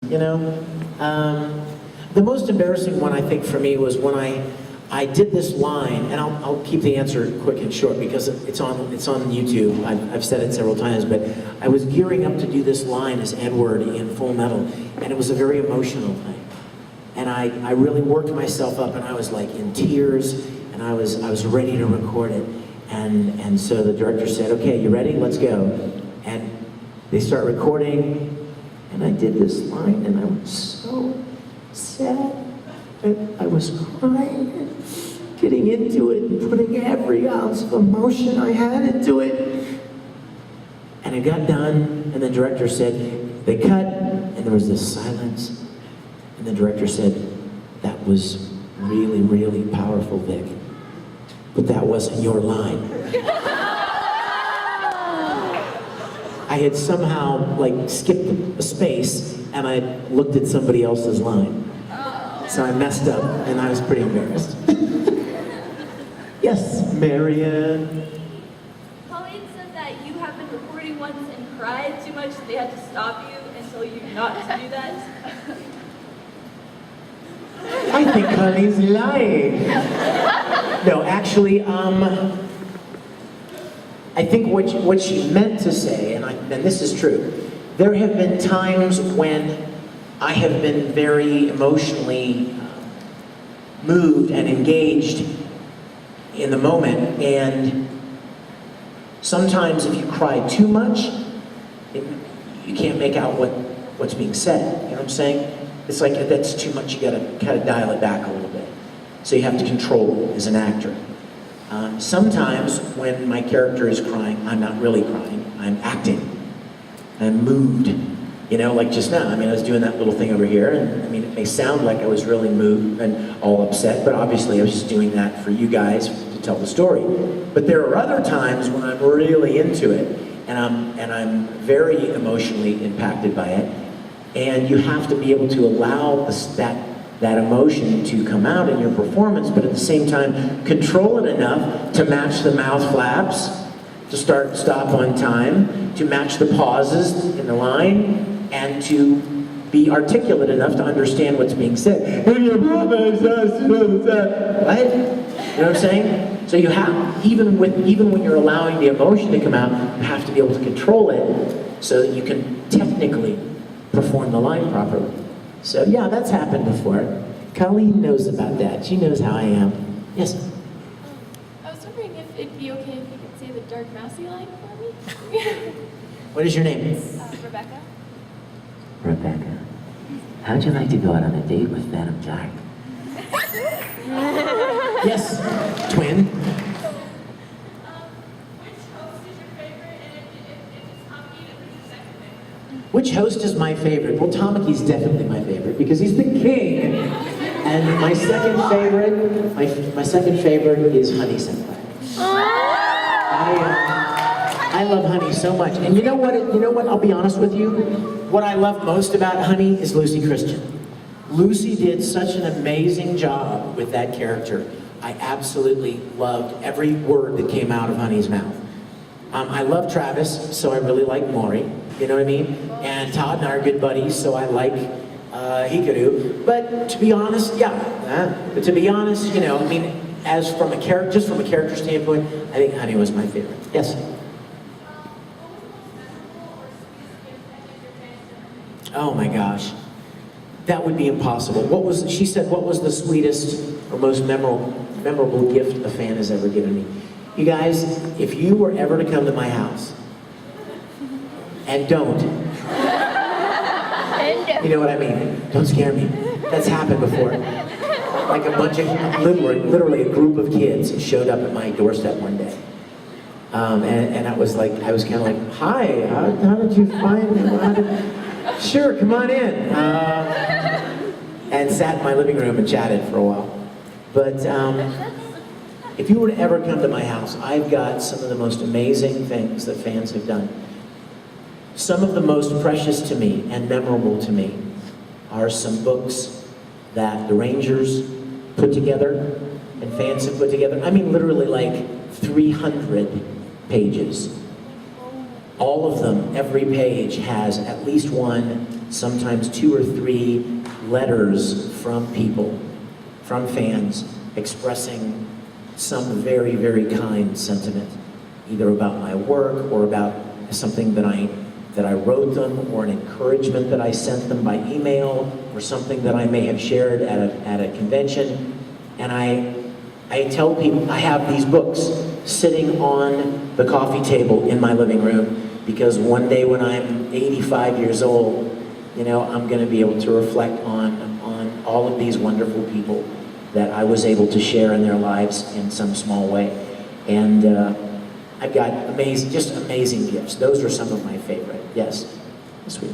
you know? The most embarrassing one, I think, for me was when I did this line, and I'll keep the answer quick and short because it's on YouTube. I've said it several times, but I was gearing up to do this line as Edward in Full Metal, and it was a very emotional thing. And I really worked myself up, and I was like in tears, and I was ready to record it. And so the director said, "Okay, you ready? Let's go." And they start recording, and I did this line, and I was so sad. I was crying, getting into it, and putting every ounce of emotion I had into it. And it got done, and the director said, they cut, and there was this silence. And the director said, "That was really, really powerful, Vic. But that wasn't your line." I had somehow, like, skipped a space, and I looked at somebody else's line. So I messed up, and I was pretty embarrassed. Yes, Marianne. Colleen said that you have been recording once and cried too much, they had to stop you and tell you not to do that. I think Colleen's lying. No, actually, I think what she meant to say, and this is true, there have been times when I have been very emotionally moved and engaged in the moment, and sometimes if you cry too much, you can't make out what's being said. You know what I'm saying? It's like that's too much. You gotta kind of dial it back a little bit. So you have to control it as an actor. Sometimes when my character is crying, I'm not really crying. I'm acting. I'm moved. You know, like just now, I mean, I was doing that little thing over here, and I mean, it may sound like I was really moved and all upset, but obviously I was just doing that for you guys to tell the story. But there are other times when I'm really into it, and I'm very emotionally impacted by it, and you have to be able to allow that emotion to come out in your performance, but at the same time, control it enough to match the mouth flaps, to stop on time, to match the pauses in the line, and to be articulate enough to understand what's being said. What? You know what I'm saying? So you have, even when you're allowing the emotion to come out, you have to be able to control it so that you can technically perform the line properly. So yeah, that's happened before. Colleen knows about that. She knows how I am. Yes? I was wondering if it'd be okay if you could say the Dark Mousy line for me? What is your name? Rebecca. Rebecca. How'd you like to go out on a date with Phantom Jack? Yes, twin. Which host is my favorite? Well, Tamaki's definitely my favorite because he's the king. And my second favorite, my second favorite is Honey Senpai. I love Honey so much. And you know what? I'll be honest with you. What I love most about Honey is Lucy Christian. Lucy did such an amazing job with that character. I absolutely loved every word that came out of Honey's mouth. I love Travis, so I really like Maury. You know what I mean? And Todd and I are good buddies, so I like Hikaru. But to be honest, but to be honest, you know, I mean, just from a character standpoint, I think Honey was my favorite. Yes? Oh my gosh. That would be impossible. She said, what was the sweetest or most memorable gift a fan has ever given me? You guys, if you were ever to come to my house, and don't. You know what I mean? Don't scare me. That's happened before. Like a bunch of, literally a group of kids showed up at my doorstep one day. And I was kind of like, hi, how did you find me? Sure, come on in. And sat in my living room and chatted for a while. But if you were to ever come to my house, I've got some of the most amazing things that fans have done. Some of the most precious to me and memorable to me are some books that the Rangers put together and fans have put together. I mean, literally like 300 pages. All of them, every page has at least one sometimes 2 or 3 letters from people, from fans, expressing some very, very kind sentiment, either about my work or about something that I wrote them, or an encouragement that I sent them by email, or something that I may have shared at a convention. And I tell people, I have these books sitting on the coffee table in my living room, because one day when I'm 85 years old, you know, I'm going to be able to reflect on all of these wonderful people that I was able to share in their lives in some small way. And I've got just amazing gifts. Those are some of my favorite. Yes? Sweet.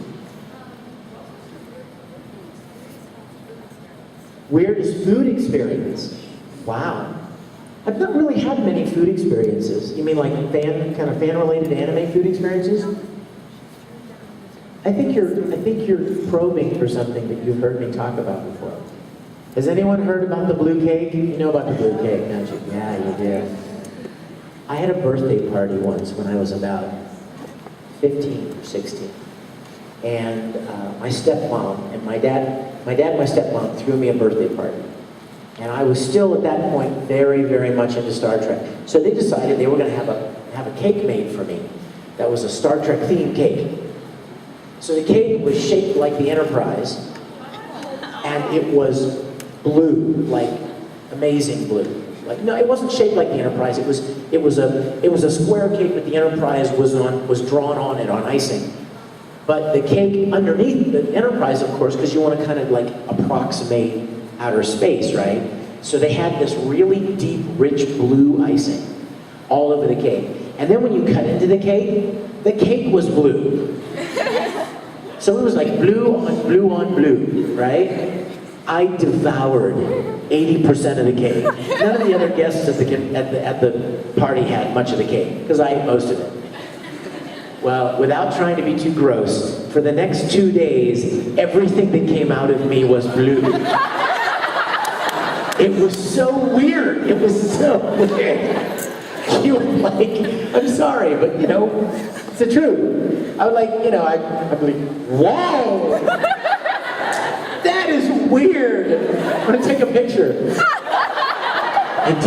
Weirdest food experience? Wow. I've not really had many food experiences. You mean like fan-related anime food experiences? I think you're probing for something that you've heard me talk about before. Has anyone heard about the blue cake? You know about the blue cake, don't you? Yeah, you do. I had a birthday party once when I was about 15 or 16. And my stepmom and my dad and my stepmom threw me a birthday party. And I was still at that point very, very much into Star Trek. So they decided they were going to have a cake made for me that was a Star Trek themed cake. So the cake was shaped like the Enterprise, and it was blue, like amazing blue. Like, no, it wasn't shaped like the Enterprise. It was a square cake, but the Enterprise was drawn on it on icing. But the cake underneath the Enterprise, of course, because you want to kind of like approximate outer space, right? So they had this really deep, rich blue icing all over the cake. And then when you cut into the cake was blue. So it was like blue on blue on blue, right? I devoured 80% of the cake. None of the other guests at the party had much of the cake, because I ate most of it. Well, without trying to be too gross, for the next 2 days, everything that came out of me was blue. It was so weird. It was so weird. You were like, I'm sorry, but you know, it's the truth. I would like, you know, I'd be like, whoa! That is weird. I'm gonna take a picture. And